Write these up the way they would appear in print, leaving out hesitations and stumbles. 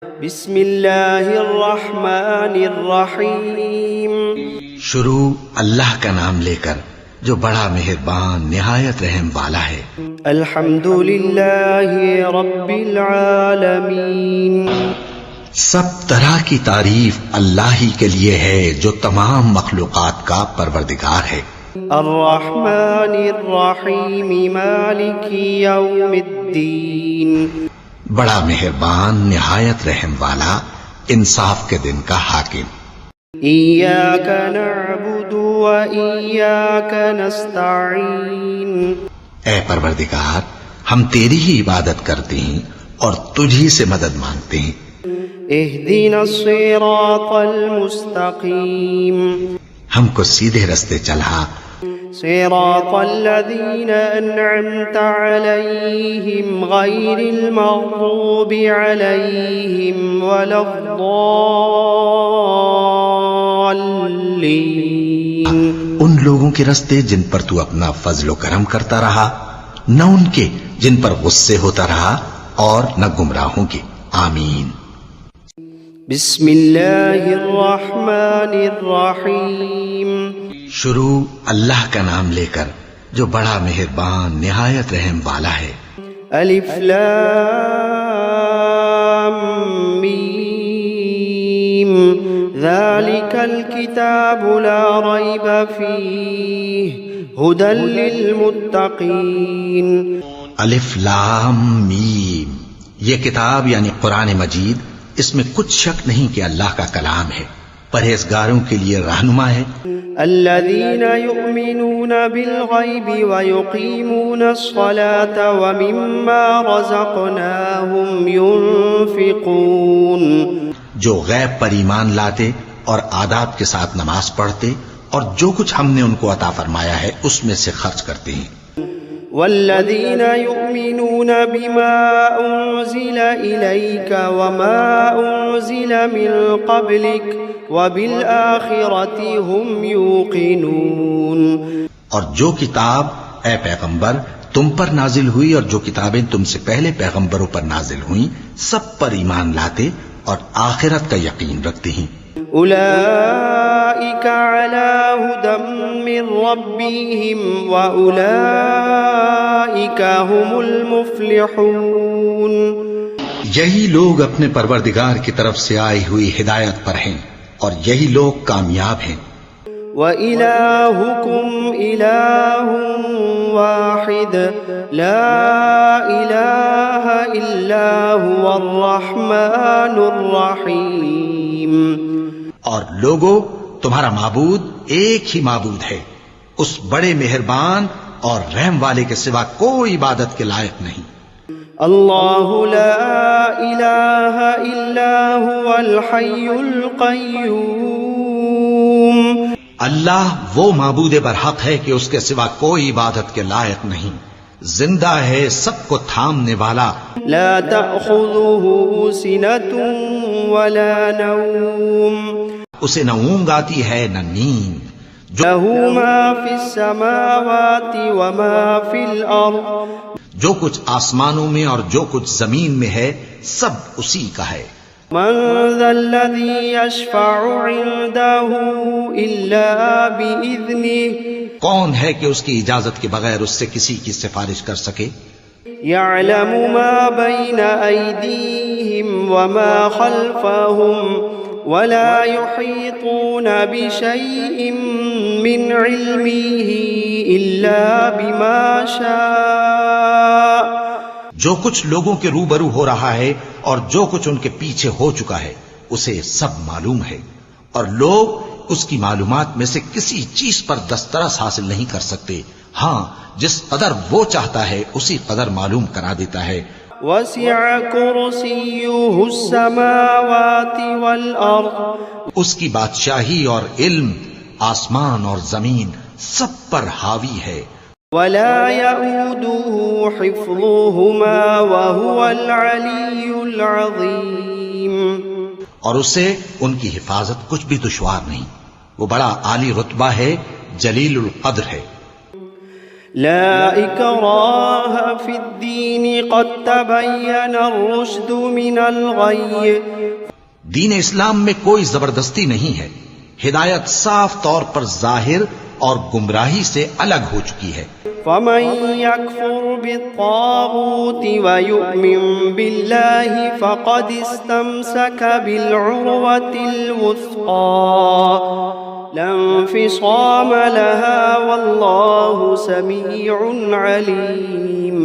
بسم اللہ الرحمن الرحیم۔ شروع اللہ کا نام لے کر جو بڑا مہربان نہایت رحم والا ہے۔ الحمد للہ رب العالمین۔ سب طرح کی تعریف اللہ ہی کے لیے ہے جو تمام مخلوقات کا پروردگار ہے۔ الرحمن الرحیم مالک یوم الدین۔ بڑا مہربان نہایت رحم والا انصاف کے دن کا حاکم۔ ایاک نعبد و ایاک نستعین۔ اے پروردگار، ہم تیری ہی عبادت کرتے ہیں اور تجھی سے مدد مانگتے ہیں۔ اہدنا الصراط المستقیم۔ ہم کو سیدھے رستے چلا، صراط الذین انعمت علیہم غیر المغضوب علیہم ولا الضالین۔ ان لوگوں کے رستے جن پر تو اپنا فضل و کرم کرتا رہا، نہ ان کے جن پر غصے ہوتا رہا اور نہ گمراہوں کے۔ آمین۔ بسم اللہ الرحمن الرحیم۔ شروع اللہ کا نام لے کر جو بڑا مہربان نہایت رحم والا ہے۔ الف لام میم ذالک الکتاب لا ریب فیہ ھدی للمتقین۔ الف لام میم، یہ کتاب یعنی قرآن مجید، اس میں کچھ شک نہیں کہ اللہ کا کلام ہے، پرہیزگاروں کے لیے رہنما ہے۔ الذین یؤمنون بالغیب ویقیمون الصلاة ومما رزقناہم ینفقون۔ جو غیب پر ایمان لاتے اور آداب کے ساتھ نماز پڑھتے اور جو کچھ ہم نے ان کو عطا فرمایا ہے اس میں سے خرچ کرتے ہیں۔ والذین یؤمنون بما انزل الیک وما انزل من قبلک وبالآخرۃ هم یوقنون۔ اور جو کتاب اے پیغمبر تم پر نازل ہوئی اور جو کتابیں تم سے پہلے پیغمبروں پر نازل ہوئیں سب پر ایمان لاتے اور آخرت کا یقین رکھتے ہیں۔ اولئک علی ھدی من ربہم واولئک هم المفلحون۔ یہی لوگ اپنے پروردگار کی طرف سے آئی ہوئی ہدایت پر ہیں اور یہی لوگ کامیاب ہیں۔ وَإِلَٰهُكُمْ إِلَٰهٌ وَاحِدٌ لَا إِلَٰهَ إِلَّا هُوَ الرَّحْمَٰنُ الرَّحِيمُ۔ اور لوگو، تمہارا معبود ایک ہی معبود ہے، اس بڑے مہربان اور رحم والے کے سوا کوئی عبادت کے لائق نہیں۔ اللہ لا الہ الا هو الحی القیوم۔ اللہ وہ معبود برحق ہے کہ اس کے سوا کوئی عبادت کے لائق نہیں، زندہ ہے، سب کو تھامنے والا۔ لا تأخذه سنة ولا نوم۔ اسے نہ اونگ آتی ہے نہ نیند۔ له ما في السماوات وما في الأرض۔ جو کچھ آسمانوں میں اور جو کچھ زمین میں ہے سب اسی کا ہے۔ من ذا الذي يشفع عنده إلا بإذنه۔ کون ہے کہ اس کی اجازت کے بغیر اس سے کسی کی سفارش کر سکے؟ يعلم ما بين أيديهم وما خلفهم ولا يحيطون بشيء من علمه إلا بما شاء۔ جو کچھ لوگوں کے روبرو ہو رہا ہے اور جو کچھ ان کے پیچھے ہو چکا ہے اسے سب معلوم ہے، اور لوگ اس کی معلومات میں سے کسی چیز پر دسترس حاصل نہیں کر سکتے، ہاں جس قدر وہ چاہتا ہے اسی قدر معلوم کرا دیتا ہے۔ وسع کرسیہ السماوات والارض۔ اس کی بادشاہی اور علم آسمان اور زمین سب پر حاوی ہے۔ ولا يؤوده حفظهما وهو العلی العظیم۔ اور اسے ان کی حفاظت کچھ بھی دشوار نہیں، وہ بڑا عالی رتبہ ہے، جلیل القدر ہے۔ لا إكراه في الدين قد تبين الرشد من الغي. دین اسلام میں کوئی زبردستی نہیں ہے، ہدایت صاف طور پر ظاہر اور گمراہی سے الگ ہو چکی ہے۔ فمن يكفر بالطاغوت ويؤمن بالله فقد استمسك بالعروة الوثقى لا انفصام لها والله سميع عليم۔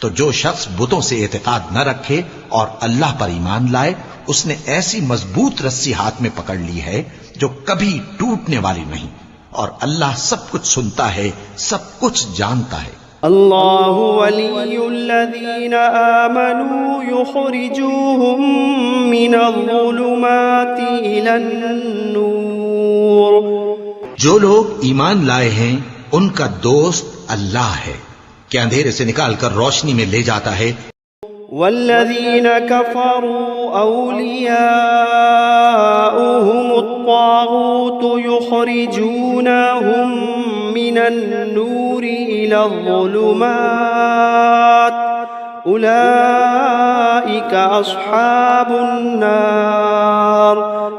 تو جو شخص بتوں سے اعتقاد نہ رکھے اور اللہ پر ایمان لائے، اس نے ایسی مضبوط رسی ہاتھ میں پکڑ لی ہے جو کبھی ٹوٹنے والی نہیں، اور اللہ سب کچھ سنتا ہے، سب کچھ جانتا ہے۔ اللہ ولی الذین آمنوا یخرجوہم من الظلمات الی النور۔ جو لوگ ایمان لائے ہیں ان کا دوست اللہ ہے کہ اندھیرے سے نکال کر روشنی میں لے جاتا ہے۔ والذین کفروا اولیاؤہم الطاغوت یخرجونہم من النور الى الظلمات اولئک اصحاب النار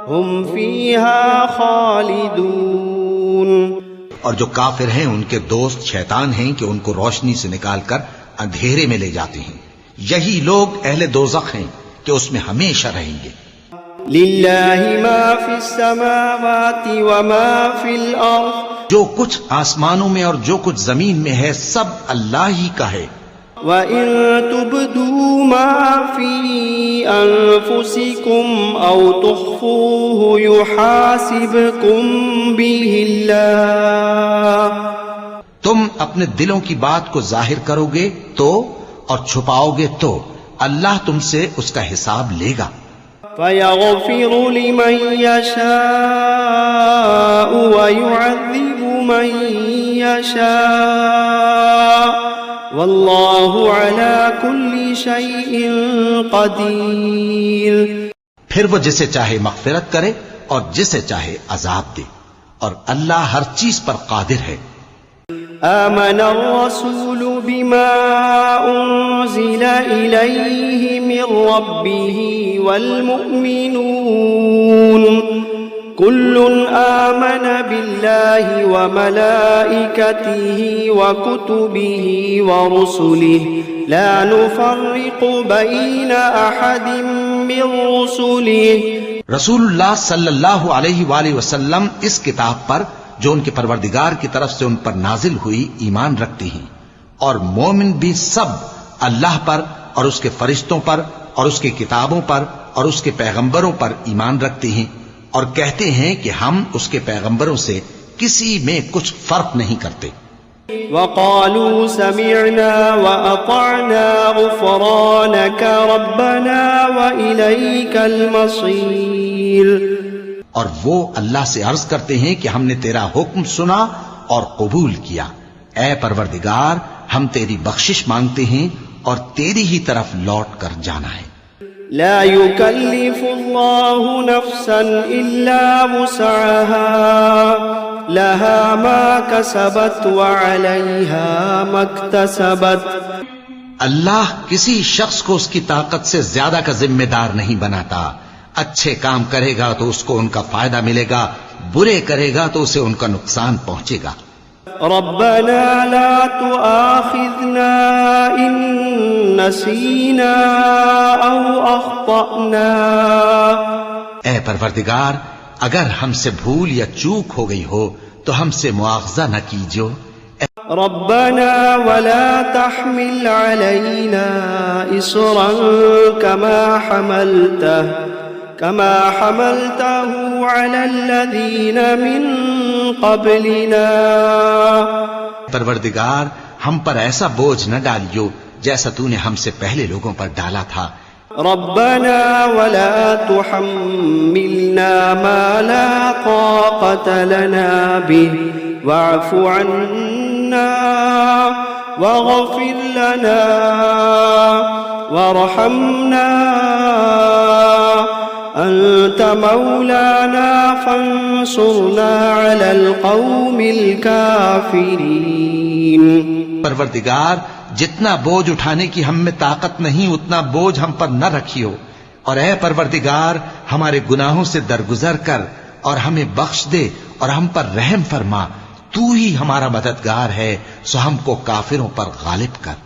ہم فیہا خالدون۔ اور جو کافر ہیں ان کے دوست شیطان ہیں کہ ان کو روشنی سے نکال کر اندھیرے میں لے جاتے ہیں، یہی لوگ اہل دوزخ ہیں کہ اس میں ہمیشہ رہیں گے۔ للہ ما فی السماوات وما فی الارض، جو کچھ آسمانوں میں اور جو کچھ زمین میں ہے سب اللہ ہی کا ہے۔ وَإِن تُبْدُوا مَا فِي أَنفُسِكُمْ أَوْ تُخْفُوهُ يُحَاسِبْكُم بِهِ اللَّهُ۔ تم اپنے دلوں کی بات کو ظاہر کرو گے تو اور چھپاؤ گے تو اللہ تم سے اس کا حساب لے گا۔ فَيَغْفِرُ لِمَن يَشَاءُ وَيُعَذِّبُ مَن يَشَاءُ واللہ علی کل شیء قدیر۔ پھر وہ جسے چاہے مغفرت کرے اور جسے چاہے عذاب دے، اور اللہ ہر چیز پر قادر ہے۔ آمن الرسول بما انزل الیہ من ربہ والمؤمنون كل آمن بالله وملائكته وكتبه ورسله لا نفرق بين أحد من رسله۔ رسول اللہ صلی اللہ علیہ وآلہ وسلم اس کتاب پر جو ان کے پروردگار کی طرف سے ان پر نازل ہوئی ایمان رکھتے ہیں، اور مومن بھی سب اللہ پر اور اس کے فرشتوں پر اور اس کی کتابوں پر اور اس کے پیغمبروں پر ایمان رکھتے ہیں، اور کہتے ہیں کہ ہم اس کے پیغمبروں سے کسی میں کچھ فرق نہیں کرتے۔ وقالوا سمعنا وأطعنا غفرانك ربنا وإليك المصير۔ اور وہ اللہ سے عرض کرتے ہیں کہ ہم نے تیرا حکم سنا اور قبول کیا، اے پروردگار ہم تیری بخشش مانگتے ہیں اور تیری ہی طرف لوٹ کر جانا ہے۔ لا يكلف الله نفسا إلا وسعها لها ما كسبت وعليها ما اكتسبت۔ اللہ کسی شخص کو اس کی طاقت سے زیادہ کا ذمہ دار نہیں بناتا، اچھے کام کرے گا تو اس کو ان کا فائدہ ملے گا، برے کرے گا تو اسے ان کا نقصان پہنچے گا۔ ربنا لا تؤاخذنا إن نسينا أو أخطأنا۔ اے پروردگار اگر ہم سے بھول یا چوک ہو گئی ہو تو ہم سے مواخذہ نہ کیجو۔ ربنا ولا تحمل علينا إصرا كما حملته على الذين من قبلنا۔ پروردگار ہم پر ایسا بوجھ نہ ڈالیو جیسا تو نے ہم سے پہلے لوگوں پر ڈالا تھا۔ ربنا ولا تحملنا ما لا طاقة لنا به واعف عنا واغفر لنا وارحمنا أنت مولانا فانصرنا على القوم الكافرين۔ پروردگار جتنا بوجھ اٹھانے کی ہم میں طاقت نہیں اتنا بوجھ ہم پر نہ رکھیو، اور اے پروردگار ہمارے گناہوں سے درگزر کر اور ہمیں بخش دے اور ہم پر رحم فرما، تو ہی ہمارا مددگار ہے، سو ہم کو کافروں پر غالب کر۔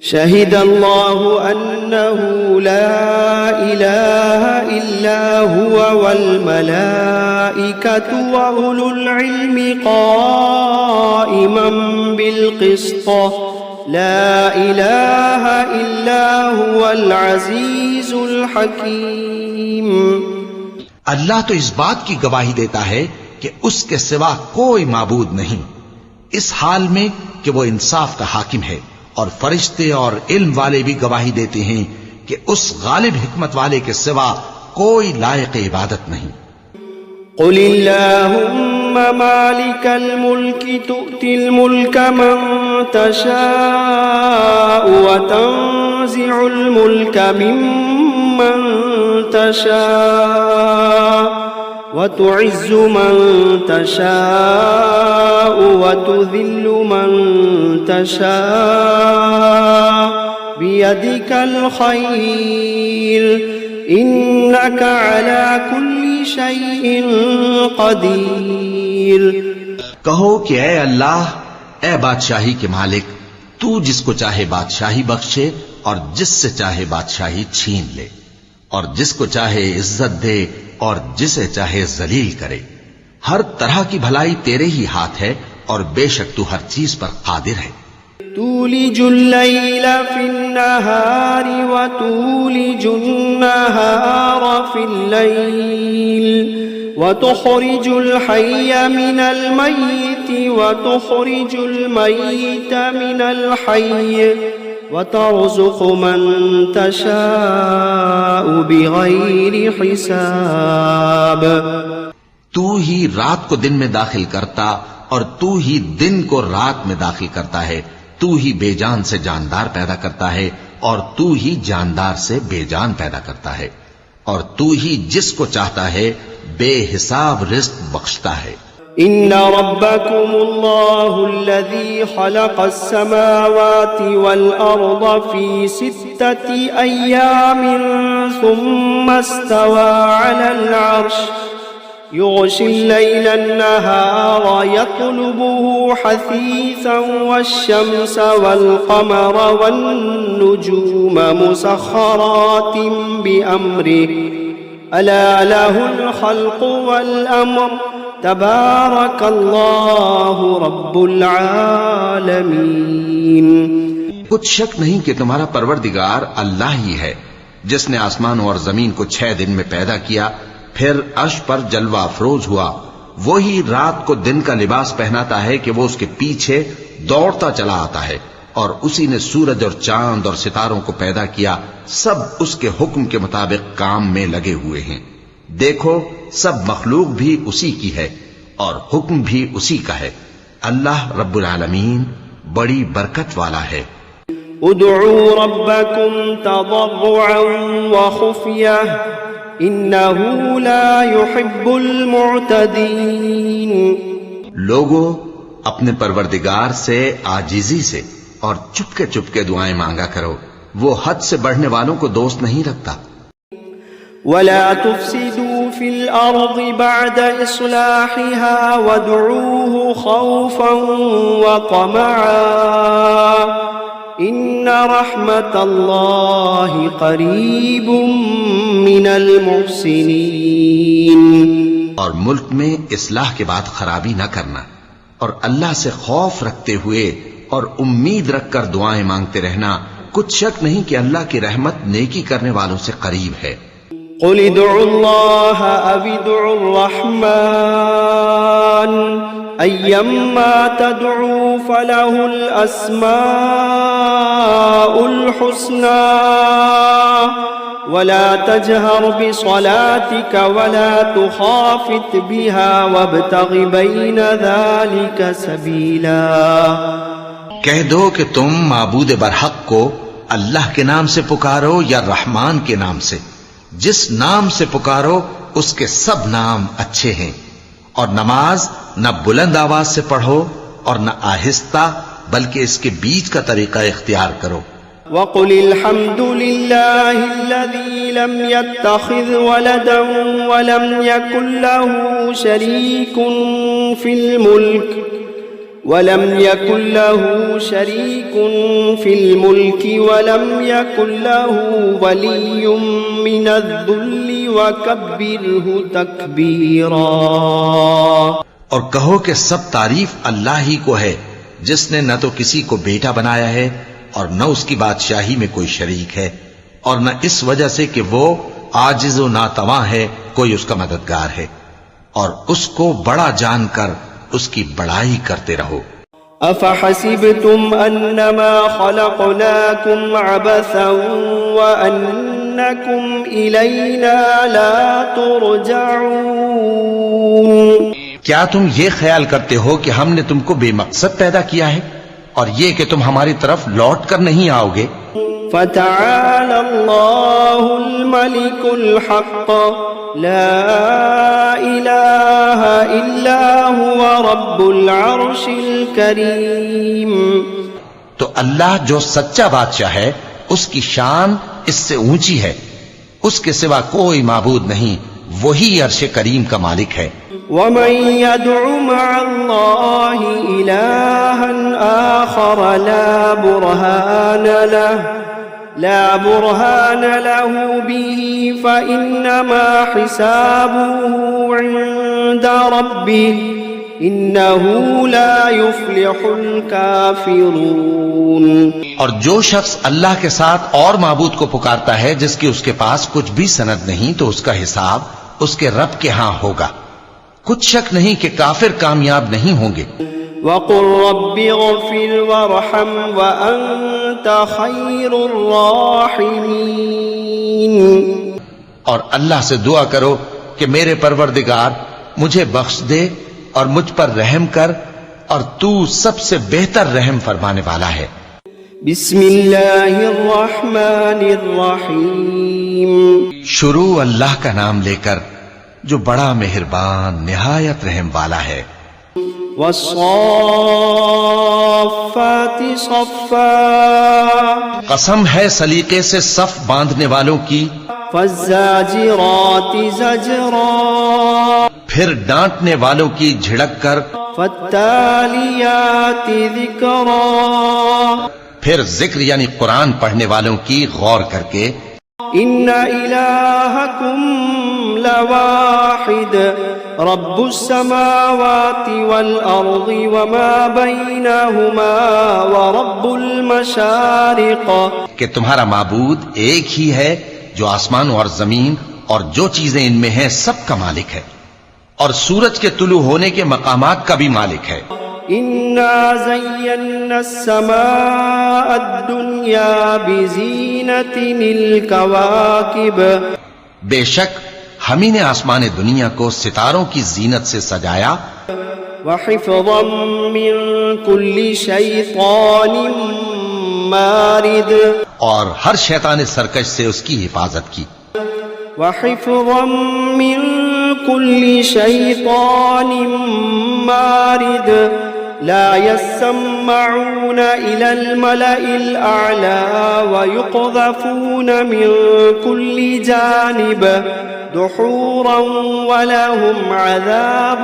شهد الله أنه لا إله إلا هو والملائكة وأولو العلم قائما بالقسط لا إله إلا هو العزيز الحكيم۔ اللہ تو اس بات کی گواہی دیتا ہے کہ اس کے سوا کوئی معبود نہیں، اس حال میں کہ وہ انصاف کا حاکم ہے، اور فرشتے اور علم والے بھی گواہی دیتے ہیں کہ اس غالب حکمت والے کے سوا کوئی لائق عبادت نہیں۔ قل اللهم مالك الملك تؤتي الملك من تشاء وتنزع الملك ممن تشاء وتعز من تشاء وتذل من تشاء بيدك الخير إنك على كل شيء قدير۔ کہو کہ اے اللہ، اے بادشاہی کے مالک، تو جس کو چاہے بادشاہی بخشے اور جس سے چاہے بادشاہی چھین لے، اور جس کو چاہے عزت دے اور جسے چاہے ذلیل کرے، ہر طرح کی بھلائی تیرے ہی ہاتھ ہے، اور بے شک تو ہر چیز پر قادر ہے۔ تولج الليل في النهار وتولج النهار في الليل وتخرج الحي من الميت وتخرج الميت من الحي وترزق من تشاء بغير حساب۔ تو ہی رات کو دن میں داخل کرتا اور تو ہی دن کو رات میں داخل کرتا ہے، تو ہی بے جان سے جاندار پیدا کرتا ہے اور تو ہی جاندار سے بے جان پیدا کرتا ہے، اور تو ہی جس کو چاہتا ہے بے حساب رزق بخشتا ہے۔ ان ربكم الله الذي خلق السماوات والارض في 6 ايام ثم استوى على العرش يغشي الليل النهار يطلبه حثيثا والشمس والقمر والنجوم مسخرات بأمره ألا له الخلق والأمر تبارك الله رب العالمين۔ کچھ شک نہیں کہ تمہارا پروردگار اللہ ہی ہے، جس نے آسمانوں اور زمین کو 6 دن میں پیدا کیا، پھر عرش پر جلوہ افروز ہوا، وہی رات کو دن کا لباس پہناتا ہے کہ وہ اس کے پیچھے دوڑتا چلا آتا ہے، اور اسی نے سورج اور چاند اور ستاروں کو پیدا کیا، سب اس کے حکم کے مطابق کام میں لگے ہوئے ہیں۔ دیکھو سب مخلوق بھی اسی کی ہے اور حکم بھی اسی کا ہے۔ اللہ رب العالمین بڑی برکت والا ہے۔ ادعوا ربكم تضرعا وخفية انه لا يحب المعتدين۔ لوگو اپنے پروردگار سے عاجزی سے اور چپکے چپکے دعائیں مانگا کرو، وہ حد سے بڑھنے والوں کو دوست نہیں رکھتا۔ ولا تفسدوا في الأرض بعد إصلاحها وادعوه خوفا وطمعا إن رحمة الله قريب من المحسنين۔ اور ملک میں اصلاح کے بعد خرابی نہ کرنا، اور اللہ سے خوف رکھتے ہوئے اور امید رکھ کر دعائیں مانگتے رہنا، کچھ شک نہیں کہ اللہ کی رحمت نیکی کرنے والوں سے قریب ہے۔ قل ادعوا الله أو ادعوا الرحمن أيما تدعوا فله الأسماء الحسنى ولا تجهر بصلاتك ولا تخافت بها وابتغ بين ذلك سبيلا۔ کہہ دو کہ تم معبود برحق کو اللہ کے نام سے پکارو یا رحمان کے نام سے، جس نام سے پکارو اس کے سب نام اچھے ہیں، اور نماز نہ بلند آواز سے پڑھو اور نہ آہستہ، بلکہ اس کے بیچ کا طریقہ اختیار کرو۔ وقل الحمد لله الذي لم يتخذ ولدا ولم يكن له شريك في الملك ولم يكن له ولي من الذل وكبره تكبيرا۔ اور کہو کہ سب تعریف اللہ ہی کو ہے جس نے نہ تو کسی کو بیٹا بنایا ہے اور نہ اس کی بادشاہی میں کوئی شریک ہے، اور نہ اس وجہ سے کہ وہ عاجز و ناتواں ہے کوئی اس کا مددگار ہے، اور اس کو بڑا جان کر اس کی بڑائی کرتے رہو۔ افحسبتم انما خلقناكم عبثا وانكم الينا لا ترجعون؟ کیا تم یہ خیال کرتے ہو کہ ہم نے تم کو بے مقصد پیدا کیا ہے اور یہ کہ تم ہماری طرف لوٹ کر نہیں آؤ گے؟ فتعالى الله الملك الحق لا إله إلا هو رب العرش الكريم۔ تو اللہ جو سچا بادشاہ ہے اس کی شان اس سے اونچی ہے، اس کے سوا کوئی معبود نہیں، وہی عرش کریم کا مالک ہے۔ ومن يدع مع الله إلها آخر لا برهان له به فإنما حسابه عند ربه إنه لا يفلح الكافرون۔ اور جو شخص اللہ کے ساتھ اور معبود کو پکارتا ہے جس کی اس کے پاس کچھ بھی سند نہیں، تو اس کا حساب اس کے رب کے ہاں ہوگا، کچھ شک نہیں کہ کافر کامیاب نہیں ہوں گے۔ وَقُلْ رَبِّ اغْفِرْ وَارْحَمْ وَأَنْتَ خَيْرُ الرَّاحِمِينَ۔ اور اللہ سے دعا کرو کہ میرے پروردگار مجھے بخش دے اور مجھ پر رحم کر، اور تو سب سے بہتر رحم فرمانے والا ہے۔ بسم اللہ الرحمن الرحیم۔ شروع اللہ کا نام لے کر جو بڑا مہربان نہایت رحم والا ہے۔ والصافات صفا، قسم ہے سلیقے سے صف باندھنے والوں کی۔ فالزاجرات زجرا، پھر ڈانٹنے والوں کی جھڑک کر۔ فالتالیات ذکرا، پھر ذکر یعنی قرآن پڑھنے والوں کی غور کر کے۔ ان الہکم لواحد رب السماوات والارض وما بینہما ورب المشارق، کہ تمہارا معبود ایک ہی ہے جو آسمان اور زمین اور جو چیزیں ان میں ہیں سب کا مالک ہے، اور سورج کے طلوع ہونے کے مقامات کا بھی مالک ہے۔ انا زینا السماء الدنیا بزینت الکواکب، بے شک ہم ہی نے آسمان دنیا کو ستاروں کی زینت سے سجایا۔ وحفظا من کل شیطان مارد، اور ہر شیطان سرکش سے اس کی حفاظت کی۔ وحفظا من كل شيطان مارد لا يسمعون إلى الملأ الأعلى ويقذفون من كل جانب دحورا ولهم عذاب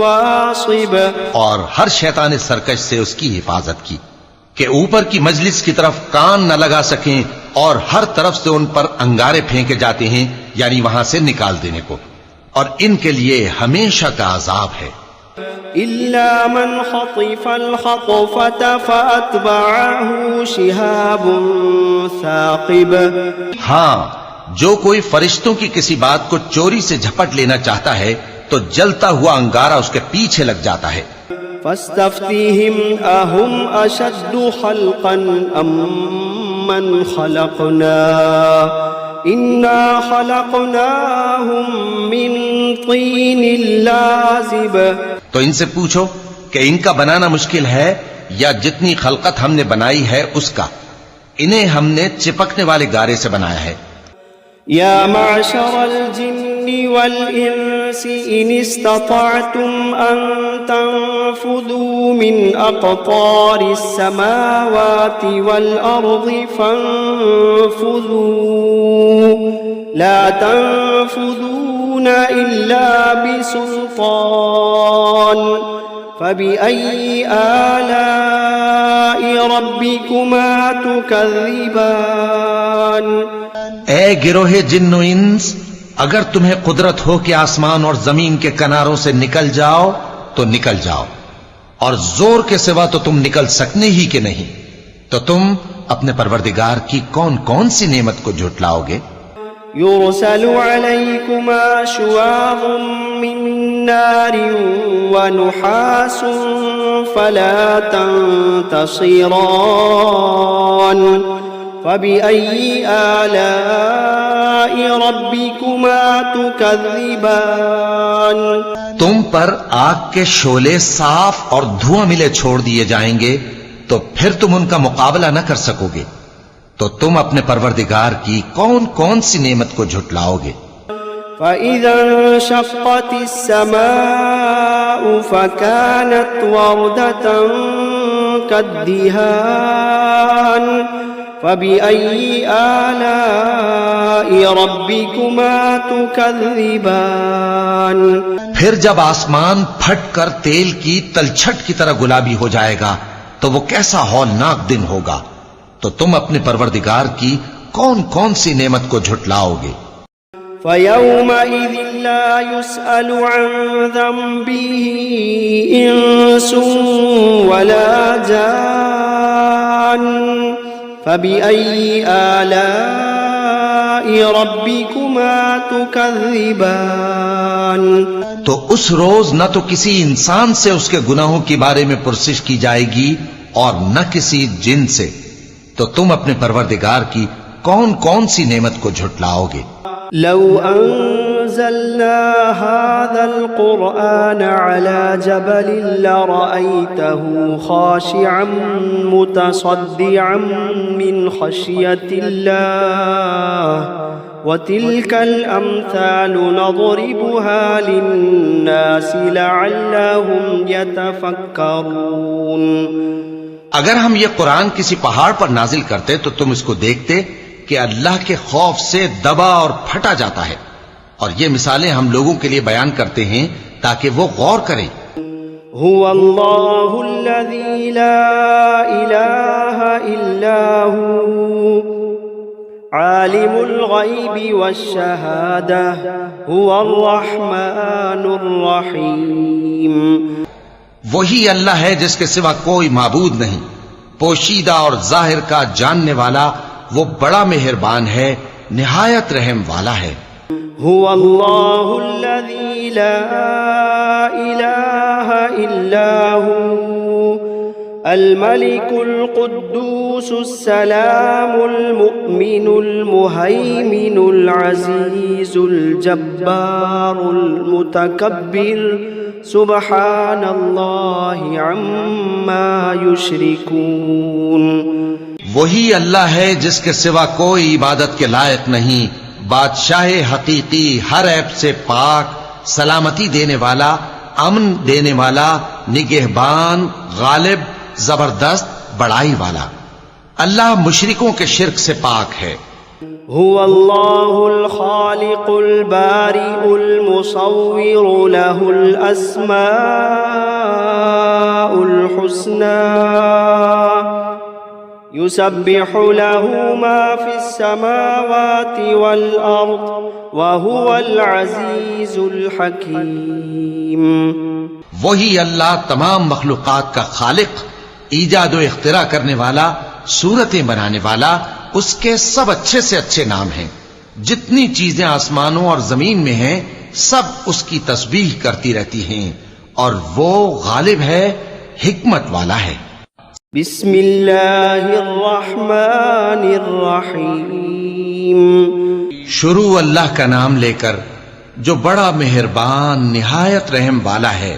واصب، اور ہر شیطان سرکش سے اس کی حفاظت کی کہ اوپر کی مجلس کی طرف کان نہ لگا سکیں، اور ہر طرف سے ان پر انگارے پھینکے جاتے ہیں، یعنی وہاں سے نکال دینے کو، اور ان کے لیے ہمیشہ کا عذاب ہے۔ إلا من خطف الخطفة فأتبعه شهاب ثاقب، ہاں جو کوئی فرشتوں کی کسی بات کو چوری سے جھپٹ لینا چاہتا ہے تو جلتا ہوا انگارہ اس کے پیچھے لگ جاتا ہے۔ فاستفتهم أهم أشد خلقا أم من خلقنا إنا خلقناهم من طين لازب، تو ان سے پوچھو کہ ان کا بنانا مشکل ہے یا جتنی خلقت ہم نے بنائی ہے اس کا، انہیں ہم نے چپکنے والے گارے سے بنایا ہے۔ يا معشر الجن والإنس إن استطعتم أن تنفذوا من أقطار السماوات والأرض فانفذوا لا تنفذون إلا بسلطان فبأي آلاء ربكما تكذبان اے گروہ جن و انس، اگر تمہیں قدرت ہو کہ آسمان اور زمین کے کناروں سے نکل جاؤ تو نکل جاؤ، اور زور کے سوا تو تم نکل سکنے ہی کہ نہیں، تو تم اپنے پروردگار کی کون کون سی نعمت کو جھٹلاؤ گے؟ يرسل عليكما شواظ من نار ونحاس فلا تنتصران فبأي آلاء ربكما تكذبان تم پر آگ کے شعلے صاف اور دھواں ملے چھوڑ دیے جائیں گے تو پھر تم ان کا مقابلہ نہ کر سکو گے، تو تم اپنے پروردگار کی کون کون سی نعمت کو جھٹلاؤ گے؟ فَإِذَا انشَقَّتِ السَّمَاءُ فَكَانَتْ وَرْدَةً كَالدِّهَانِ فَبِأَيِّ آلَاءِ رَبِّكُمَا تُكَذِّبَانِ پھر جب آسمان پھٹ کر تیل کی تلچھٹ کی طرح گلابی ہو جائے گا تو وہ کیسا ہولناک دن ہوگا، تو تم اپنے پروردگار کی کون کون سی نعمت کو جھٹلاؤ گے؟ فَيَوْمَئِذٍ لَا يُسْأَلُ عَنْ ذَنبِهِ إِنسٌ وَلَا جَانٌّ فَبِأَيِّ آلَاءِ رَبِّكُمَا تُكَذِّبَانِ تو اس روز نہ تو کسی انسان سے اس کے گناہوں کے بارے میں پرسش کی جائے گی اور نہ کسی جن سے، تو تم اپنے پروردگار کی کون کون سی نعمت کو جھٹلاؤ گے؟ لو انزلنا هذا القرآن على جبل لرأيته خاشعا متصدعا من خشية الله وتلك الأمثال نضربها للناس لعلهم يتفكرون اگر ہم یہ قرآن کسی پہاڑ پر نازل کرتے تو تم اس کو دیکھتے کہ اللہ کے خوف سے دبا اور پھٹا جاتا ہے، اور یہ مثالیں ہم لوگوں کے لیے بیان کرتے ہیں تاکہ وہ غور کریں۔ هو اللہ الذی لا الہ الا هو عالم الغیب والشہادہ هو الرحمن الرحیم۔ وہی اللہ ہے جس کے سوا کوئی معبود نہیں، پوشیدہ اور ظاہر کا جاننے والا، وہ بڑا مہربان ہے، نہایت رحم والا ہے۔ هو اللہ الذی لا الہ الا هو الملك القدوس السلام المؤمن المهيمن العزيز الجبار المتكبر سبحان اللہ عما یشرکون۔ وہی اللہ ہے جس کے سوا کوئی عبادت کے لائق نہیں، بادشاہ حقیقی، ہر عیب سے پاک، سلامتی دینے والا، امن دینے والا، نگہبان، غالب، زبردست، بڑائی والا۔ اللہ مشرکوں کے شرک سے پاک ہے۔ هو اللہ الخالق البارئ المصور له الاسماء الحسنى يسبح له ما في السماوات والأرض وهو العزيز الحكيم۔ وہی اللہ تمام مخلوقات کا خالق، ایجاد و اختراع کرنے والا، صورتیں بنانے والا، اس کے سب اچھے سے اچھے نام ہیں۔ جتنی چیزیں آسمانوں اور زمین میں ہیں سب اس کی تسبیح کرتی رہتی ہیں، اور وہ غالب ہے، حکمت والا ہے۔ بسم اللہ الرحمن الرحیم۔ شروع اللہ کا نام لے کر جو بڑا مہربان، نہایت رحم والا ہے۔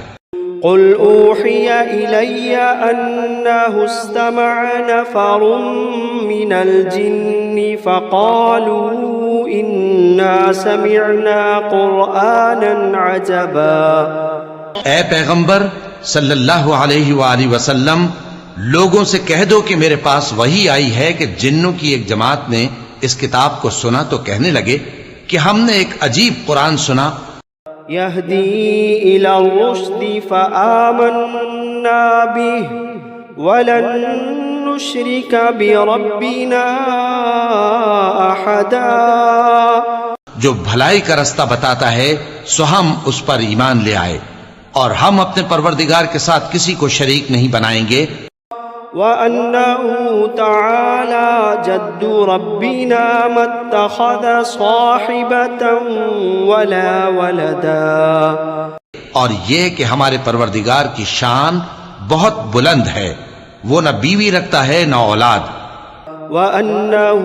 قل أوحي إلي أنه استمع نفر من الجن فقالوا إنا سمعنا قرآنا عجبا۔ اے پیغمبر صلی اللہ علیہ وآلہ وسلم، لوگوں سے کہہ دو کہ میرے پاس وحی آئی ہے کہ جنوں کی ایک جماعت نے اس کتاب کو سنا تو کہنے لگے کہ ہم نے ایک عجیب قرآن سنا، يهدي إلى الرشد فآمنا به ولن نشرك بربنا أحدا۔ جو بھلائی کا رستہ بتاتا ہے سو ہم اس پر ایمان لے آئے اور ہم اپنے پروردگار کے ساتھ کسی کو شریک نہیں بنائیں گے۔ وأنه تعالى جد ربنا ما اتخذ صاحبة ولا ولدا۔ اور یہ کہ ہمارے پروردگار کی شان بہت بلند ہے، وہ نہ بیوی رکھتا ہے نہ اولاد۔ وأنه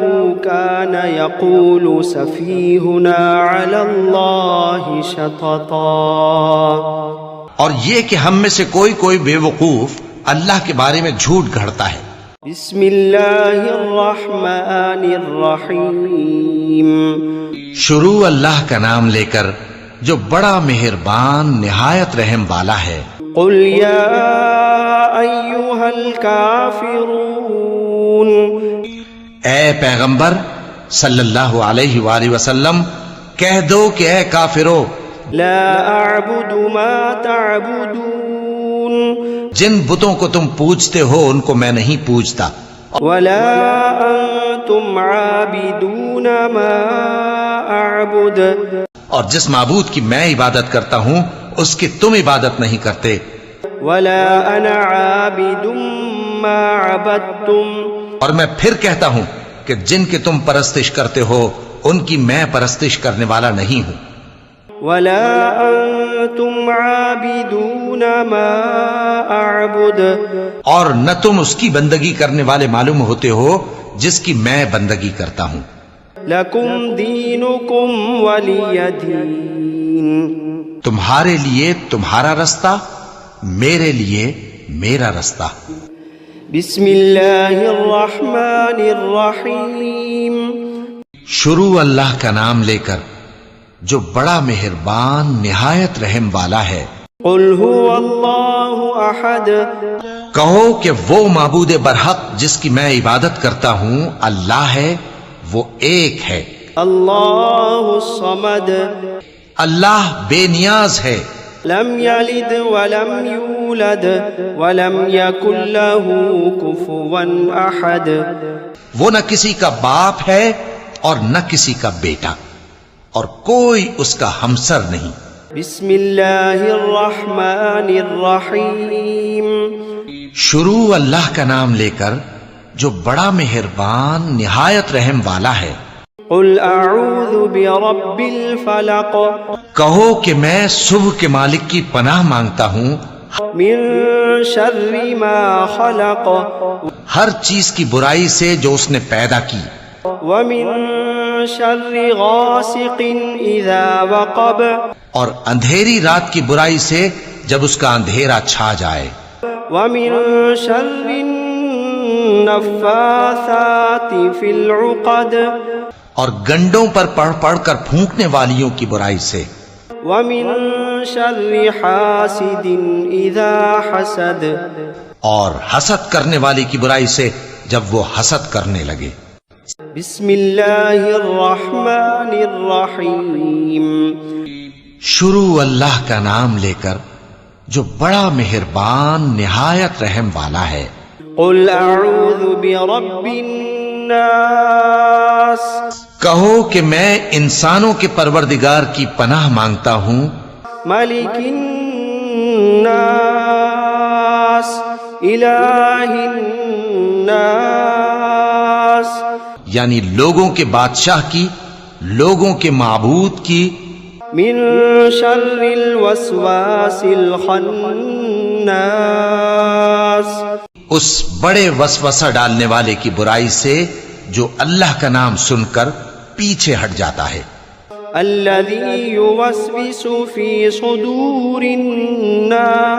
كان يقول سفيهنا على الله شططا۔ اور یہ کہ ہم میں سے کوئی بے وقوف اللہ کے بارے میں جھوٹ گھڑتا ہے۔ بسم اللہ الرحمن الرحیم۔ شروع اللہ کا نام لے کر جو بڑا مہربان نہایت رحم والا ہے۔ قل یا ایھا الکافرون، اے پیغمبر صلی اللہ علیہ وآلہ وسلم کہہ دو کہ اے کافرو، لا اعبد ما تعبدون، جن بتوں کو تم پوجتے ہو ان کو میں نہیں پوجتا، ولا انتم عابدون ما اعبد، اور جس معبود کی میں عبادت کرتا ہوں اس کی تم عبادت نہیں کرتے، ولا انا عابد ما عبدتم، اور میں پھر کہتا ہوں کہ جن کی تم پرستش کرتے ہو ان کی میں پرستش کرنے والا نہیں ہوں، ولا انتم عابدون ما اعبد، اور نہ تم اس کی بندگی کرنے والے معلوم ہوتے ہو جس کی میں بندگی کرتا ہوں۔ لکم دینکم ولی دین، تمہارے لیے تمہارا رستہ، میرے لیے میرا رستہ۔ بسم اللہ الرحمن الرحیم۔ شروع اللہ کا نام لے کر جو بڑا مہربان نہایت رحم والا ہے۔ قل هو اللہ احد، کہو کہ وہ معبود برحق جس کی میں عبادت کرتا ہوں اللہ ہے، وہ ایک ہے۔ اللہ الصمد، اللہ بے نیاز ہے، لم یلد ولم یولد ولم یکن له کفوا احد، وہ نہ کسی کا باپ ہے اور نہ کسی کا بیٹا، اور کوئی اس کا ہمسر نہیں۔ بسم اللہ الرحمن الرحیم۔ شروع اللہ کا نام لے کر جو بڑا مہربان نہایت رحم والا ہے۔ قل اعوذ برب الفلق، کہو کہ میں صبح کے مالک کی پناہ مانگتا ہوں من شر ما خلق، ہر چیز کی برائی سے جو اس نے پیدا کی، ومن شر غاسق اذا وقب، اور اندھیری رات کی برائی سے جب اس کا اندھیرا چھا جائے، ومن شر النفاثات فی العقد، اور گنڈوں پر پڑھ پڑھ کر پھونکنے والیوں کی برائی سے، ومن شر حاسد اذا حسد، اور حسد کرنے والی کی برائی سے جب وہ حسد کرنے لگے۔ بسم اللہ الرحمن الرحیم۔ شروع اللہ کا نام لے کر جو بڑا مہربان نہایت رحم والا ہے۔ قل اعوذ برب الناس، کہو کہ میں انسانوں کے پروردگار کی پناہ مانگتا ہوں، ملک الناس، الہ الناس، یعنی لوگوں کے بادشاہ کی، لوگوں کے معبود کی، من شر الوسواس الخناس، اس بڑے وسوسہ ڈالنے والے کی برائی سے جو اللہ کا نام سن کر پیچھے ہٹ جاتا ہے۔ الذي يوسوس في صدور الناس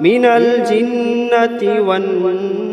من الجنة والناس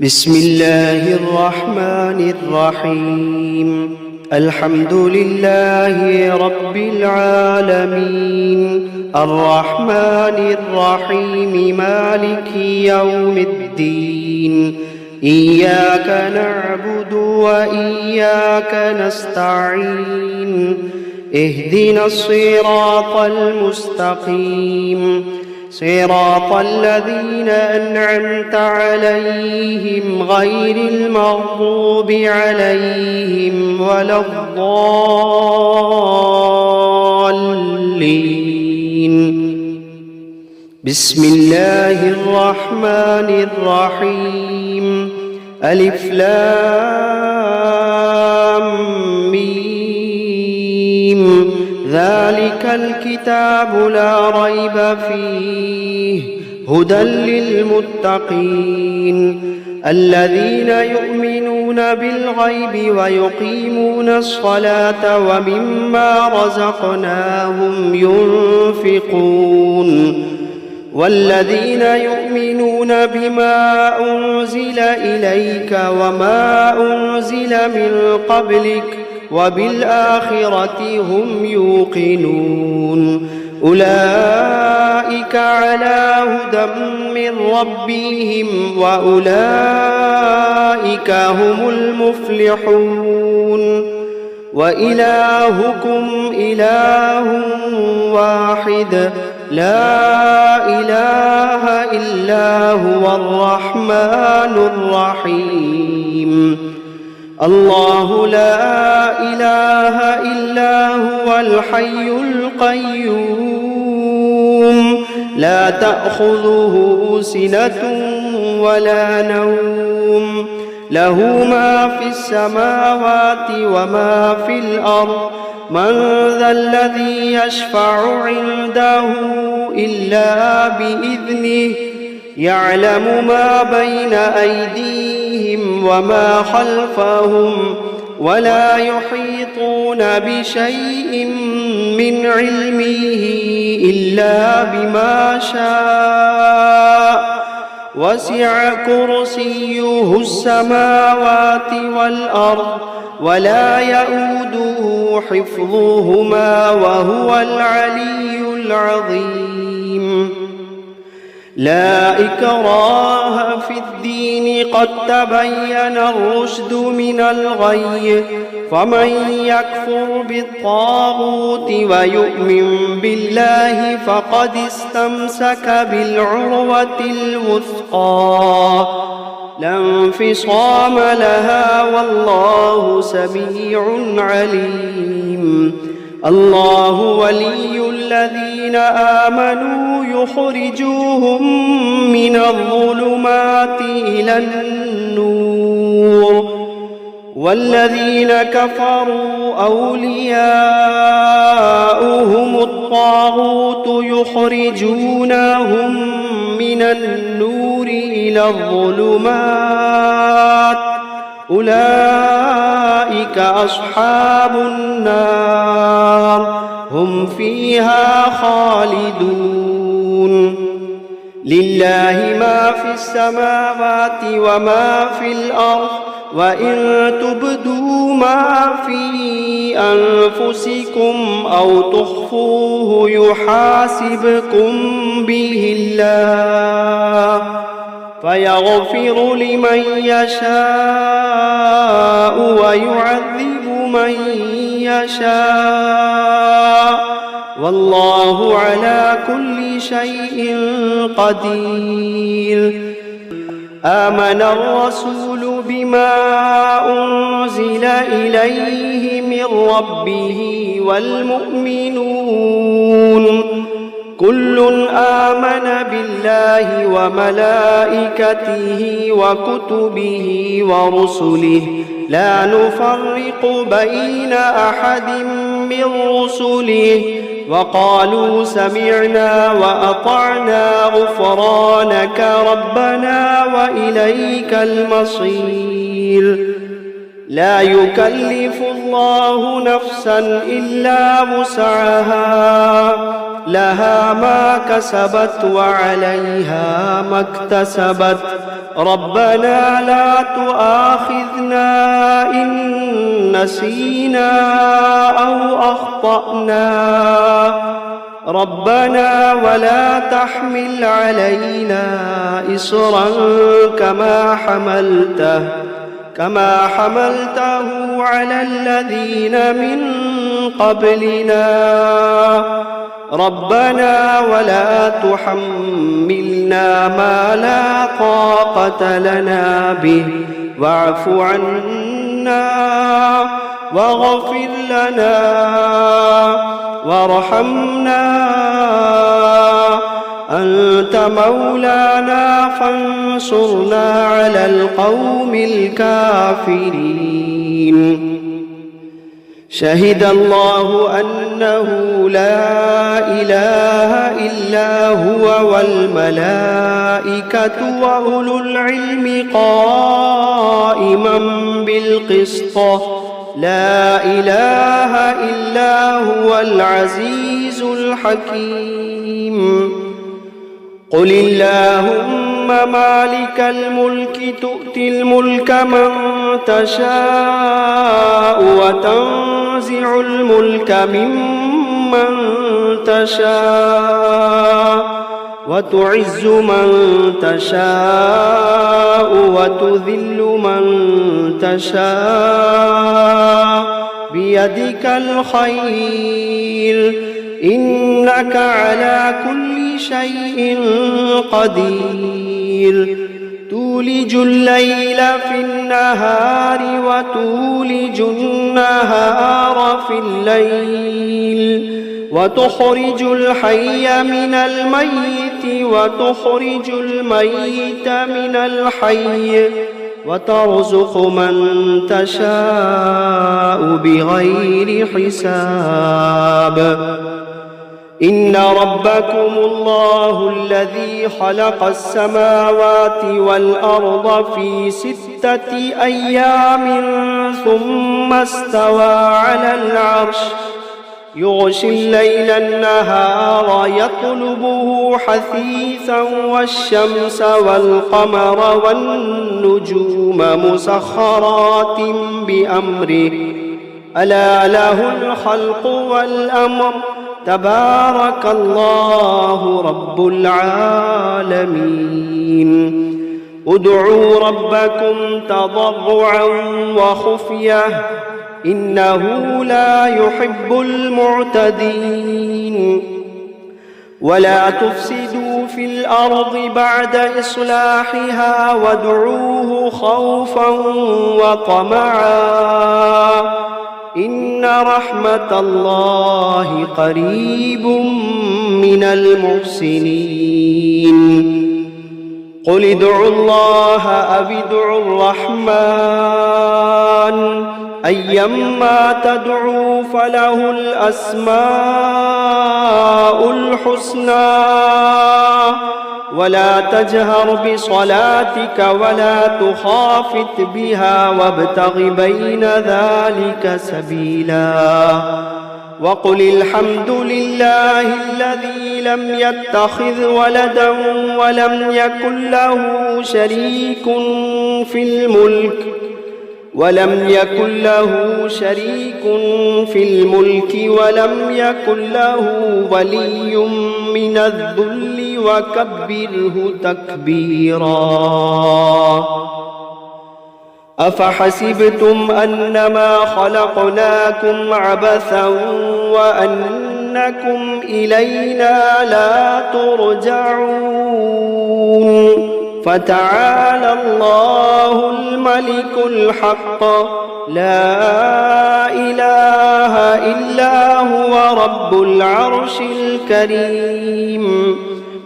بسم الله الرحمن الرحيم الحمد لله رب العالمين الرحمن الرحيم مالك يوم الدين إياك نعبد وإياك نستعين اهدنا الصراط المستقيم صراط الذين أنعمت عليهم غير المغضوب عليهم ولا الضالين بسم الله الرحمن الرحيم ألف لام ميم ذلك الكتاب لا ريب فيه هدى للمتقين الذين يؤمنون بالغيب ويقيمون الصلاة ومما رزقناهم ينفقون والذين يؤمنون بما أنزل إليك وما أنزل من قبلك وبالآخرة هم يوقنون أولئك على هدى من ربهم وأولئك هم المفلحون وإلهكم إله واحد لا إله إلا هو الرحمن الرحيم الله لا إله إلا هو الحي القيوم لا تأخذه سنة ولا نوم له ما في السماوات وما في الأرض من ذا الذي يشفع عنده إلا بإذنه يعلم ما بين أيديهم وما خلفهم ولا يحيطون بشيء من علمه إلا بما شاء وسع كرسيه السماوات والأرض ولا يؤوده حفظهما وهو العلي العظيم لا إكراه في الدين قد تبين الرشد من الغي فمن يكفر بالطاغوت ويؤمن بالله فقد استمسك بالعروة الوثقى لا انفصام لها والله سميع عليم الله ولي الذين آمنوا يخرجوهم من الظلمات إلى النور والذين كفروا أولياؤهم الطاغوت يخرجونهم من النور إلى الظلمات أولئك أصحاب النار هم فيها خالدون لله ما في السماوات وما في الأرض وإن تبدوا ما في أنفسكم أو تخفوه يحاسبكم به الله فيغفر لمن يشاء ويعذب من يشاء والله على كل شيء قدير آمن الرسول بما أنزل إليه من ربه والمؤمنون كل آمن بالله وملائكته وكتبه ورسله لا نفرق بين أحد من رسله وقالوا سمعنا وأطعنا غفرانك ربنا وإليك المصير لا يكلف الله نفسا إلا وسعها لها ما كسبت وعليها ما اكتسبت ربنا لا تؤاخذنا إن نسينا أو أخطأنا ربنا ولا تحمل علينا إصرا كما حملته على الذين من قبلنا ربنا ولا تحملنا ما لا طاقة لنا به واعف عنا واغفر لنا وارحمنا أنت مولانا فانصرنا على القوم الكافرين شهد الله أنه لا إله إلا هو والملائكة وأولو العلم قائما بالقسط لا إله إلا هو العزيز الحكيم قل اللهم مالك الملك تؤتي الملك من تشاء وتنزع الملك ممن تشاء وتعز من تشاء وتذل من تشاء بيدك الخير إنك على كل شيء قدير تولج الليل في النهار وتولج النهار في الليل وتخرج الحي من الميت وتخرج الميت من الحي وترزق من تشاء بغير حساب إن ربكم الله الذي خلق السماوات والأرض في 6 أيام ثم استوى على العرش يغشي الليل النهار يطلبه حثيثا والشمس والقمر والنجوم مسخرات بأمره ألا له الخلق والأمر تبارك الله رب العالمين ادعوا ربكم تضرعا وخفية إنه لا يحب المعتدين ولا تفسدوا في الأرض بعد إصلاحها وادعوه خوفا وطمعا إن رحمة الله قريب من المحسنين قل ادعوا الله أو ادعوا الرحمن أيما تدعوا فله الأسماء الحسنى ولا تجهر بصلاتك ولا تخافت بها وابتغ بين ذلك سبيلا وقل الحمد لله الذي لم يتخذ ولدا ولم يكن له شريك في الملك ولم يكن له ولي من الذل وكبره تكبيرا أفحسبتم أنما خلقناكم عبثا وأنكم إلينا لا ترجعون فتعالى الله الملك الحق لا إله إلا هو رب العرش الكريم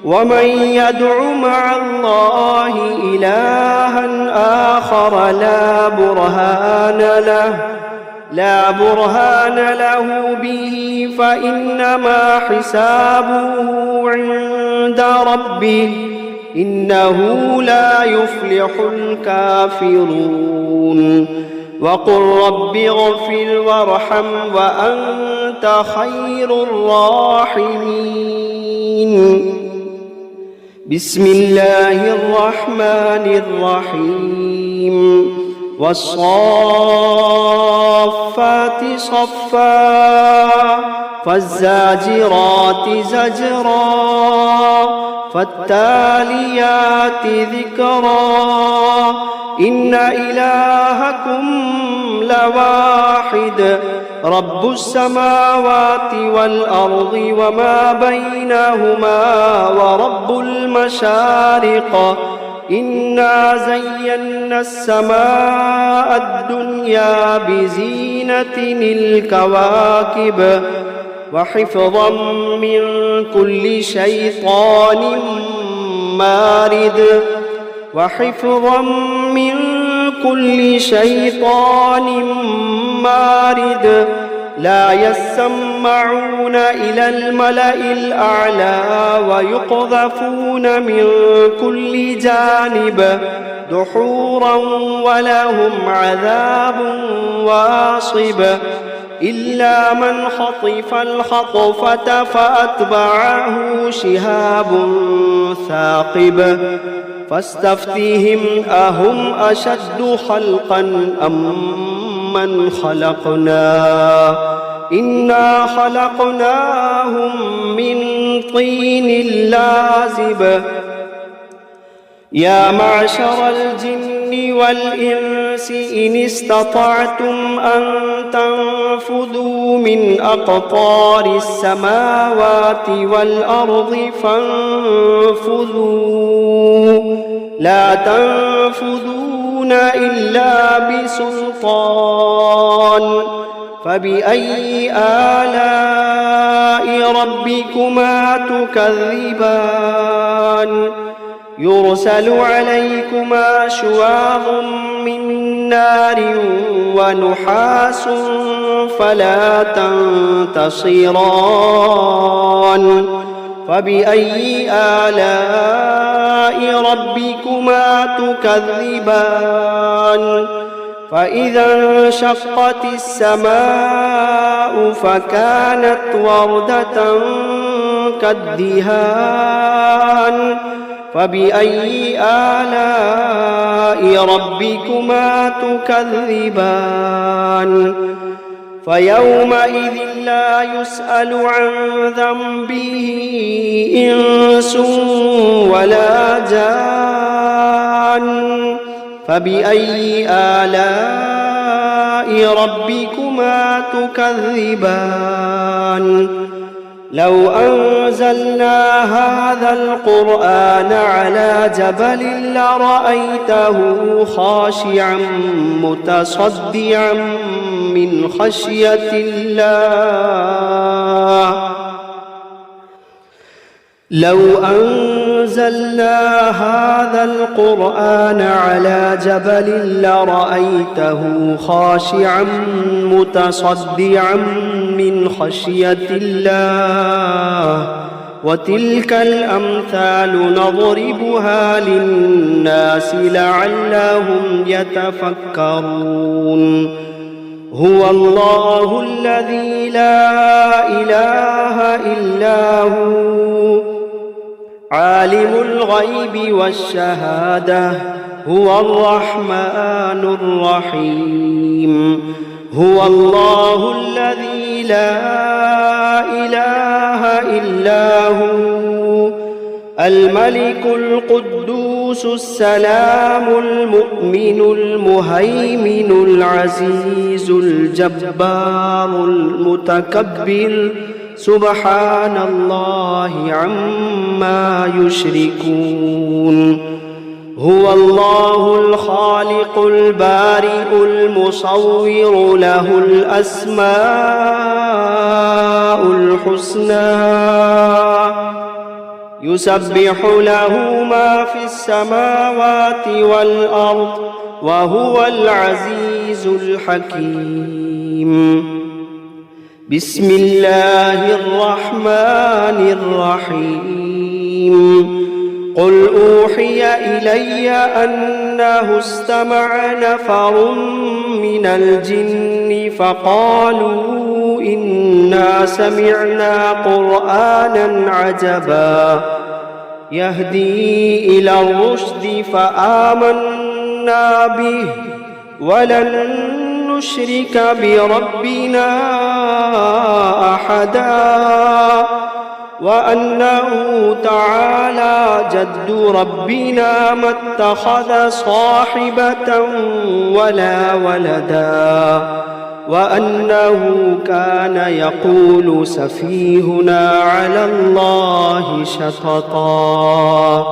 ومن يدع مع الله إلها آخر لا برهان له لا برهان له به فإنما حسابه عند ربه إنه لا يفلح الكافرون وقل رب اغفر وارحم وأنت خير الراحمين بسم الله الرحمن الرحيم والصافات صفا فالزاجرات زجرا فالتاليات ذكرا إن إلهكم لواحد رب السماوات والأرض وما بينهما ورب المشارق إنا زينا السماء الدنيا بزينة الكواكب وحفظا من كل شيطان مارد وحفظا من كل شيطان مارد لا يسمعون إلى الملأ الأعلى ويقذفون من كل جانب دحورا ولهم عذاب واصب إلا من خطف الخطفة فأتبعه شهاب ثاقب فاستفتهم أهم أشد خلقا أم من خلقنا إنا خلقناهم من طين لازب يا معشر الجن والإنس إن استطعتم أن تنفذوا من أقطار السماوات والأرض فانفذوا لا تنفذون إلا بسلطان فبأي آلاء ربكما تكذبان يرسل عليكما شواظ من نار ونحاس فلا تنتصران فبأي آلاء ربكما تكذبان فإذا انشقت السماء فكانت وردة كالدهان فبأي آلاء ربكما تكذبان فيومئذ لا يسأل عن ذنبه إنس ولا جان فبأي آلاء ربكما تكذبان لو أنزلنا هذا القرآن على جبل لرأيته خاشعا متصدعا من خشية الله لو أنزلنا هذا القرآن على جبل لرأيته خاشعا متصدعا من خشية الله وتلك الأمثال نضربها للناس لعلهم يتفكرون هو الله الذي لا إله إلا هو عالم الغيب والشهادة هو الرحمن الرحيم هو الله الذي لا إله إلا هو الملك القدوس السلام المؤمن المهيمن العزيز الجبار المتكبر سبحان الله عما يشركون هو الله الخالق البارئ المصور له الأسماء الحسنى يسبح له ما في السماوات والأرض وهو العزيز الحكيم. بسم الله الرحمن الرحيم. قل أوحي إلي أنه استمع نفر من الجن فقالوا إنا سمعنا قرآنا عجبا يهدي إلى الرشد فآمنا به ولن نشرك بربنا أحدا وأنه تعالى جد ربنا ما اتخذ صاحبة ولا ولدا وأنه كان يقول سفيهنا على الله شططا.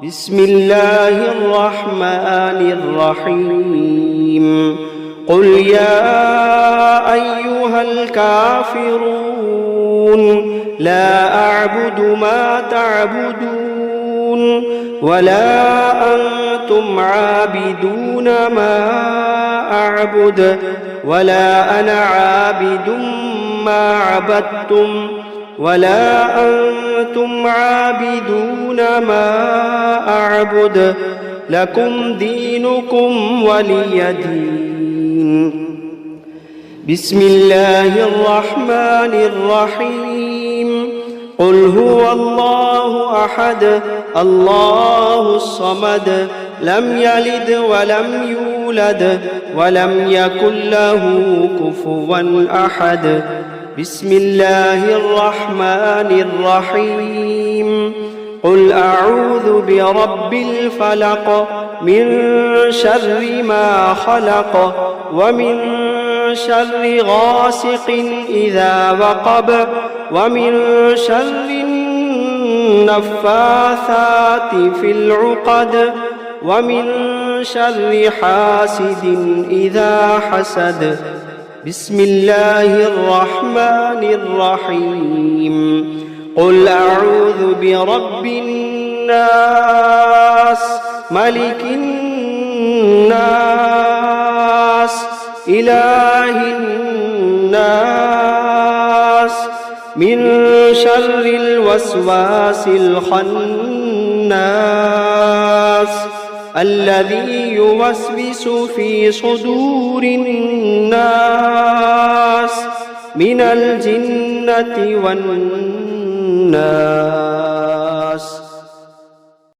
بسم الله الرحمن الرحيم. قل يا أيها الكافرون لا أعبد ما تعبدون ولا أنتم عابدون ما أعبد ولا أنا عابد ما عبدتم ولا أنتم عابدون ما أعبد لكم دينكم ولي دين. بسم الله الرحمن الرحيم. قل هو الله أحد الله الصمد لم يلد ولم يولد ولم يكن له كفوا أحد. بسم الله الرحمن الرحيم. قل أعوذ برب الفلق من شر ما خلق ومن شر غاسق إذا وقب ومن شر النفاثات في العقد ومن شر حاسد إذا حسد. بسم الله الرحمن الرحيم. قل أعوذ برب الناس ملك الناس إله الناس من شر الوسواس الخناس الذي يوسوس في صدور الناس من الجنة والناس.